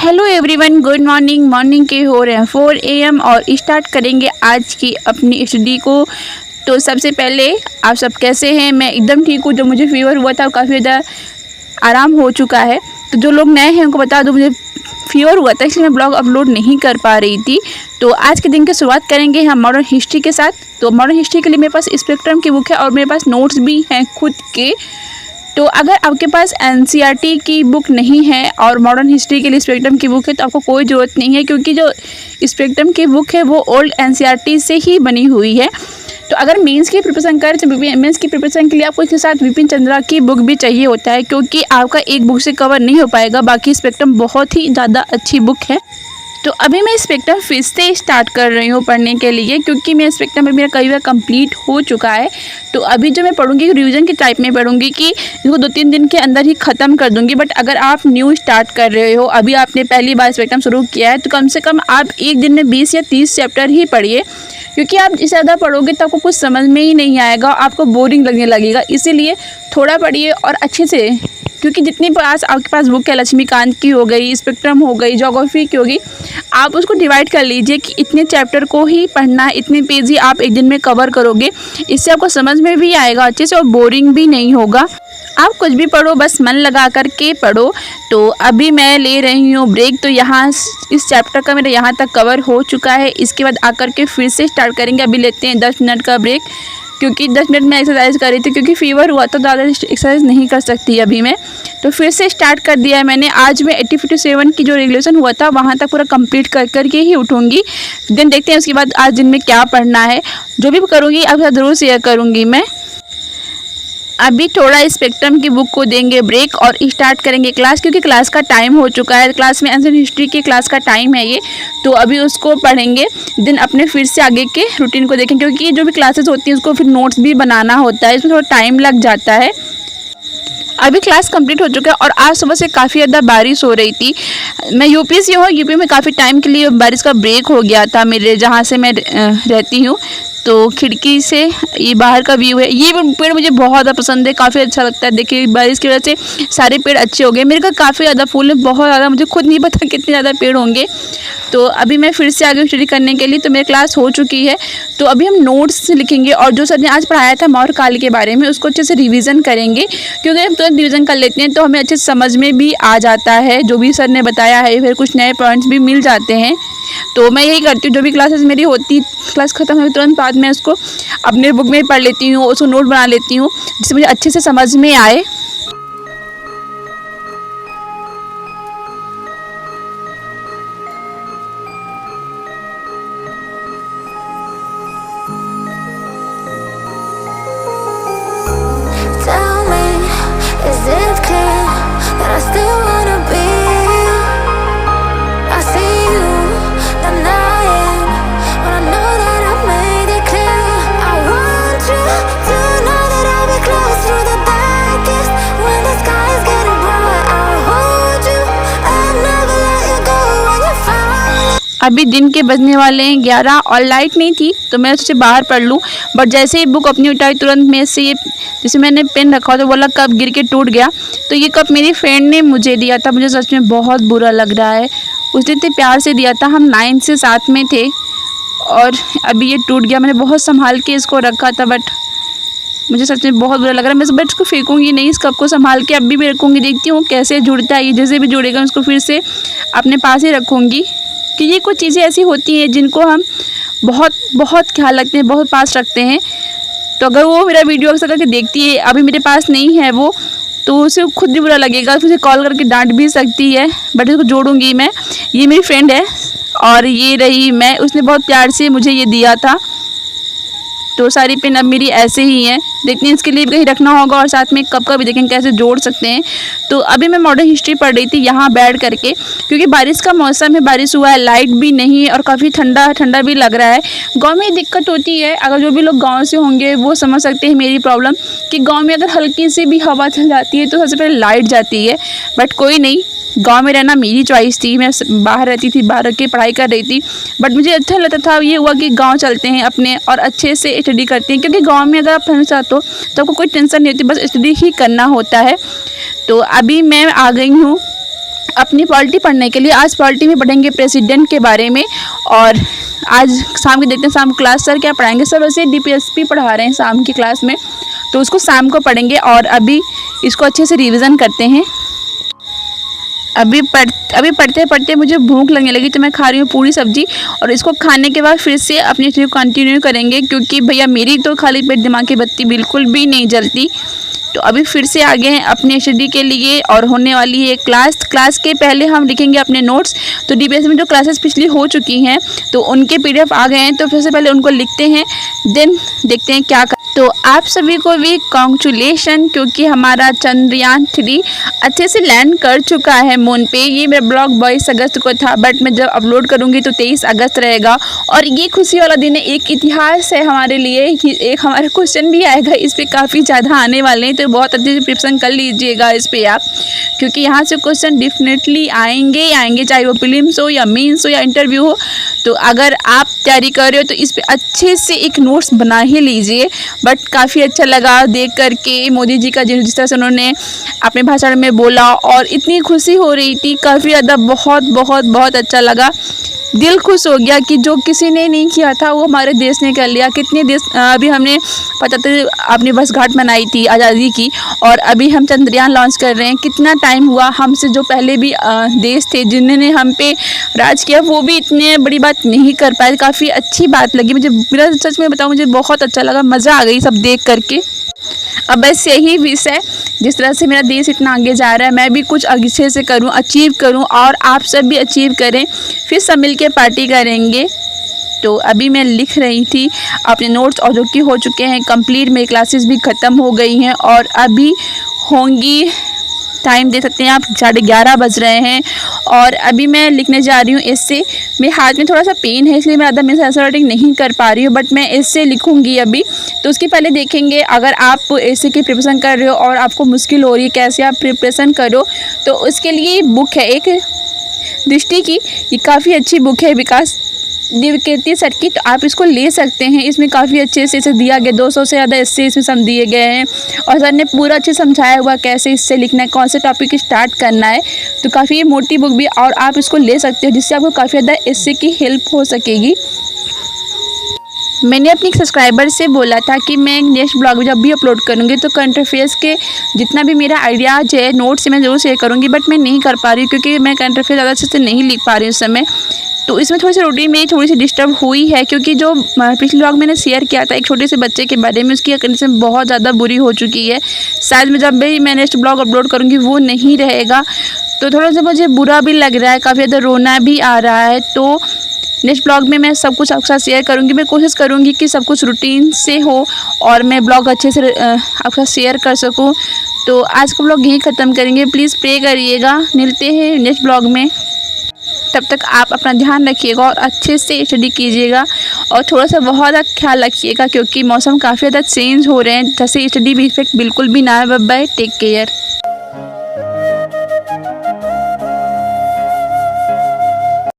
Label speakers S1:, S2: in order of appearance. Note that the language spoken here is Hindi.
S1: Hello everyone, good morning. Morning के हो रहे हैं 4 AM और स्टार्ट करेंगे आज की अपनी स्टडी को। तो सबसे पहले आप सब कैसे हैं? मैं एकदम ठीक हूँ। जो मुझे फीवर हुआ था काफ़ी ज़्यादा आराम हो चुका है। तो जो लोग नए हैं उनको बता दो, मुझे फीवर हुआ था इसलिए मैं ब्लॉग अपलोड नहीं कर पा रही थी। तो आज के दिन की शुरुआत करेंगे हम मॉडर्न हिस्ट्री के साथ। तो मॉडर्न हिस्ट्री के लिए मेरे पास स्पेक्ट्रम की बुक है और मेरे पास नोट्स भी हैं खुद के। तो अगर आपके पास NCERT की बुक नहीं है और मॉडर्न हिस्ट्री के लिए स्पेक्ट्रम की बुक है तो आपको कोई ज़रूरत नहीं है, क्योंकि जो स्पेक्ट्रम की बुक है वो ओल्ड NCERT से ही बनी हुई है। तो अगर मेंस की प्रिपरेशन करें तो मेंस की प्रिपरेशन के लिए आपको इसके साथ विपिन चंद्रा की बुक भी चाहिए होता है, क्योंकि आपका एक बुक से कवर नहीं हो पाएगा। बाकी स्पेक्ट्रम बहुत ही ज़्यादा अच्छी बुक है। तो अभी मैं स्पेक्ट्रम फिर से स्टार्ट कर रही हूँ पढ़ने के लिए, क्योंकि मैं स्पेक्ट्रम मेरा कई बार कंप्लीट हो चुका है। तो अभी जो मैं पढ़ूंगी रिवीजन के टाइप में पढ़ूंगी कि इसको 2-3 दिन के अंदर ही ख़त्म कर दूंगी। बट अगर आप न्यू स्टार्ट कर रहे हो, अभी आपने पहली बार स्पेक्ट्रम शुरू किया है, तो कम से कम आप एक दिन में 20 या 30 चैप्टर ही पढ़िए, क्योंकि आप इससे ज़्यादा पढ़ोगे तो आपको कुछ समझ में ही नहीं आएगा, आपको बोरिंग लगने लगेगा। इसीलिए थोड़ा पढ़िए और अच्छे से, क्योंकि जितनी आपके पास बुक है, लक्ष्मीकांत की हो गई, स्पेक्ट्रम हो गई, ज्योग्राफी की होगी, आप उसको डिवाइड कर लीजिए कि इतने चैप्टर को ही पढ़ना है, इतने पेज ही आप एक दिन में कवर करोगे। इससे आपको समझ में भी आएगा अच्छे से और बोरिंग भी नहीं होगा। आप कुछ भी पढ़ो, बस मन लगा कर के पढ़ो। तो अभी मैं ले रही हूँ ब्रेक। तो यहाँ इस चैप्टर का मेरा यहाँ तक कवर हो चुका है। इसके बाद आकर के फिर से स्टार्ट करेंगे। अभी लेते हैं 10 मिनट का ब्रेक, क्योंकि 10 मिनट में एक्सरसाइज कर रही थी, क्योंकि फीवर हुआ तो ज़्यादा एक्सरसाइज नहीं कर सकती अभी मैं। तो फिर से स्टार्ट कर दिया है मैंने। आज मैं 80-57 की जो रेगुलेशन हुआ था वहाँ तक पूरा कंप्लीट कर करके ही उठूँगी। दिन देखते हैं उसके बाद आज दिन में क्या पढ़ना है। जो भी करूँगी आपके साथ ज़रूर शेयर करूँगी मैं। अभी थोड़ा स्पेक्ट्रम की बुक को देंगे ब्रेक और स्टार्ट करेंगे क्लास, क्योंकि क्लास का टाइम हो चुका है। क्लास में एंशिएंट हिस्ट्री की क्लास का टाइम है ये। तो अभी उसको पढ़ेंगे, दिन अपने फिर से आगे के रूटीन को देखें, क्योंकि जो भी क्लासेस होती हैं उसको फिर नोट्स भी बनाना होता है, इसमें थोड़ा टाइम लग जाता है। अभी क्लास कंप्लीट हो चुका है और आज सुबह से काफ़ी ज़्यादा बारिश हो रही थी। मैं यूपी से हूँ। यूपी में काफ़ी टाइम के लिए बारिश का ब्रेक हो गया था मेरे जहाँ से मैं रहती हूँ। तो खिड़की से ये बाहर का व्यू है। ये पेड़ मुझे बहुत ज़्यादा पसंद है, काफ़ी अच्छा लगता है। देखिए बारिश की वजह से सारे पेड़ अच्छे हो गए। मेरे घर काफ़ी ज़्यादा फूल है, बहुत ज़्यादा, मुझे खुद नहीं पता कितने ज़्यादा पेड़ होंगे। तो अभी मैं फिर से आगे स्टडी करने के लिए, तो मेरी क्लास हो चुकी है। तो अभी हम नोट्स लिखेंगे और जो सर ने आज पढ़ाया था मौर्य काल के बारे में उसको अच्छे से रिवीजन करेंगे, क्योंकि हम तुरंत रिवीजन कर लेते हैं तो हमें अच्छे से समझ में भी आ जाता है जो भी सर ने बताया है। फिर कुछ नए पॉइंट्स भी मिल जाते हैं। तो मैं यही करती हूँ, जो भी क्लासेस मेरी होती, क्लास ख़त्म होने तुरंत बाद में उसको अपने बुक में पढ़ लेती हूँ, उसको नोट बना लेती हूँ, जिससे मुझे अच्छे से समझ में आए।
S2: Tell me, is it clear that I still wanna be? I see you denying when I know that I've made it clear. I want you to know that I'll be close through the darkest when the sky is getting bright. I'll hold you and never let you go when you fall.
S1: अभी दिन के बजने वाले हैं 11 और लाइट नहीं थी तो मैं सोचे बाहर पढ़ लूँ। बट जैसे ही बुक अपनी उठाई तुरंत में से ये, जैसे मैंने पेन रखा तो बोला कप गिर के टूट गया। तो ये कप मेरी फ्रेंड ने मुझे दिया था, मुझे सच में बहुत बुरा लग रहा है। उसने इतने प्यार से दिया था, हम 9 से 7 में थे और अभी ये टूट गया। मैंने बहुत संभाल के इसको रखा था, बट मुझे सच में बहुत बुरा लग रहा है। मैं बट इसको फेंकूँगी नहीं, इस कप को संभाल के अभी भी रखूँगी। देखती हूँ कैसे जुड़ता है, ये जैसे भी जुड़ेगा उसको फिर से अपने पास ही रखूँगी। कि ये कुछ चीज़ें ऐसी होती हैं जिनको हम बहुत बहुत ख्याल रखते हैं, बहुत पास रखते हैं। तो अगर वो मेरा वीडियो अक्सर करके देखती है, अभी मेरे पास नहीं है वो, तो उसे खुद भी बुरा लगेगा, मुझे कॉल करके डांट भी सकती है। बट इसको जोड़ूंगी मैं। ये मेरी फ्रेंड है और ये रही मैं, उसने बहुत प्यार से मुझे ये दिया था। तो सारी पेन अब मेरी ऐसे ही हैं। देखते हैं इसके लिए कहीं रखना होगा और साथ में कप का भी देखें कैसे जोड़ सकते हैं। तो अभी मैं मॉडर्न हिस्ट्री पढ़ रही थी यहाँ बैठ करके, क्योंकि बारिश का मौसम है, बारिश हुआ है, लाइट भी नहीं और काफ़ी ठंडा ठंडा भी लग रहा है। गांव में दिक्कत होती है, अगर जो भी लोग गांव से होंगे वो समझ सकते हैं मेरी प्रॉब्लम, कि गाँव में अगर हल्की सी भी हवा चल जाती है तो सबसे पहले लाइट जाती है। बट कोई नहीं, गांव में रहना मेरी चॉइस थी। मैं बाहर रहती थी, बाहर रह के पढ़ाई कर रही थी, बट मुझे अच्छा लगता था। ये हुआ कि गांव चलते हैं अपने और अच्छे से स्टडी करते हैं, क्योंकि गांव में अगर आप पढ़ना चाहते हो तो आपको कोई टेंशन नहीं होती, बस स्टडी ही करना होता है। तो अभी मैं आ गई हूँ अपनी पॉलिटी पढ़ने के लिए। आज पॉलिटी में पढ़ेंगे प्रेसिडेंट के बारे में। और आज शाम के देखते हैं शाम क्लास सर क्या पढ़ाएंगे। सर वैसे DPSP पढ़ा रहे हैं शाम की क्लास में, तो उसको शाम को पढ़ेंगे। और अभी इसको अच्छे से रिवीजन करते हैं। अभी पढ़ते पढ़ते मुझे भूख लगने लगी, तो मैं खा रही हूँ पूरी सब्जी। और इसको खाने के बाद फिर से अपनी स्टडी कंटिन्यू करेंगे, क्योंकि भैया मेरी तो खाली पेट दिमाग की बत्ती बिल्कुल भी नहीं जलती। तो अभी फिर से आ गए हैं अपने स्टडी के लिए और होने वाली है क्लास के पहले हम लिखेंगे अपने नोट्स। तो DPSP में जो क्लासेस पिछली हो चुकी हैं तो उनके PDF आ गए हैं, तो सबसे पहले उनको लिखते हैं, देन देखते हैं क्या तो आप सभी को भी कॉन्ग्रेचुलेशन, क्योंकि हमारा चंद्रयान 3 अच्छे से लैंड कर चुका है मून पे। ये मेरा ब्लॉग 22 अगस्त को था, बट मैं जब अपलोड करूँगी तो 23 अगस्त रहेगा। और ये खुशी वाला दिन है, एक इतिहास है हमारे लिए कि एक हमारा क्वेश्चन भी आएगा। इस पर काफ़ी ज़्यादा आने वाले हैं, तो बहुत अच्छे से प्रिपरेशन कर लीजिएगा इस पर आप, क्योंकि यहाँ से क्वेश्चन डेफिनेटली आएंगे, चाहे वो प्रीलिम्स हो या मेंस हो या इंटरव्यू हो। तो अगर आप तैयारी कर रहे हो तो इस पर अच्छे से एक नोट्स बना ही लीजिए। बट काफ़ी अच्छा लगा देख करके मोदी जी का जिस तरह से उन्होंने अपने भाषण में बोला, और इतनी खुशी हो रही थी, काफ़ी ज़्यादा बहुत अच्छा लगा। दिल खुश हो गया कि जो किसी ने नहीं किया था वो हमारे देश ने कर लिया। कितने देश अभी हमने 75 अपनी वर्षगांठ मनाई थी आज़ादी की, और अभी हम चंद्रयान लॉन्च कर रहे हैं। कितना टाइम हुआ, हमसे जो पहले भी देश थे जिन्होंने हम पे राज किया वो भी इतने बड़ी बात नहीं कर पाए। काफ़ी अच्छी बात लगी मुझे, मेरा सच में बताऊँ मुझे बहुत अच्छा लगा, मज़ा आ गई सब देख करके। अब बस यही विश है, जिस तरह से मेरा देश इतना आगे जा रहा है मैं भी कुछ अच्छे से करूं, अचीव करूं, और आप सब भी अचीव करें। फिर सब मिल के पार्टी करेंगे। तो अभी मैं लिख रही थी अपने नोट्स, और जो कि हो चुके हैं कंप्लीट। मेरी क्लासेस भी ख़त्म हो गई हैं और अभी होंगी, टाइम दे सकते हैं आप, 11:30 बज रहे हैं। और अभी मैं लिखने जा रही हूँ एसे। मेरे हाथ में थोड़ा सा पेन है, इसलिए मैं ज़्यादा मेरे से राइटिंग नहीं कर पा रही हूँ, बट मैं एसे लिखूँगी अभी। तो उसके पहले देखेंगे, अगर आप एसे की प्रिपरेशन कर रहे हो और आपको मुश्किल हो रही है कैसे आप प्रिपरेशन करो, तो उसके लिए बुक है एक दृष्टि की, ये काफ़ी अच्छी बुक है विकास दिव्यकीर्ति सर की, तो आप इसको ले सकते हैं। इसमें काफ़ी अच्छे से इसे दिया गया, 200 से ज़्यादा इससे इसमें सम दिए गए हैं, और सर ने पूरा अच्छे समझाया हुआ कैसे इससे लिखना है, कौन से टॉपिक स्टार्ट करना है। तो काफ़ी मोटी बुक भी, और आप इसको ले सकते हो, जिससे आपको काफ़ी ज़्यादा इससे की हेल्प हो सकेगी। मैंने अपनी सब्सक्राइबर से बोला था कि मैं नेक्स्ट ब्लॉग जब भी अपलोड करूँगी तो करंट अफेयर्स के जितना भी मेरा आइडियाज़ है नोट्स से मैं ज़रूर शेयर करूँगी, बट मैं नहीं कर पा रही हूँ क्योंकि मैं करंट अफेयर ज़्यादा अच्छे से नहीं लिख पा रही हूँ उस समय। तो इसमें थोड़ी सी रूटीन मेरी थोड़ी सी डिस्टर्ब हुई है, क्योंकि जो पिछले ब्लॉग मैंने शेयर किया था एक छोटे से बच्चे के बारे में, उसकी कंडीशन बहुत ज़्यादा बुरी हो चुकी है। शायद मैं जब भी मैं नेक्स्ट ब्लॉग अपलोड करूँगी वो नहीं रहेगा, तो थोड़ा सा मुझे बुरा भी लग रहा है, काफ़ी ज़्यादा रोना भी आ रहा है। तो नेक्स्ट ब्लॉग में मैं सब कुछ आपके साथ शेयर करूँगी। मैं कोशिश करूँगी कि सब कुछ रूटीन से हो और मैं ब्लॉग अच्छे से आपके साथ शेयर कर सकूँ। तो आज का ब्लॉग यहीं ख़त्म करेंगे, प्लीज़ प्रे करिएगा। मिलते हैं नेक्स्ट ब्लॉग में, तब तक आप अपना ध्यान रखिएगा और अच्छे से स्टडी कीजिएगा, और थोड़ा सा बहुत ज़्यादा ख्याल रखिएगा क्योंकि मौसम काफ़ी ज़्यादा चेंज हो रहे हैं, जैसे स्टडी भी इफेक्ट बिल्कुल भी ना आए। Bye bye, take care.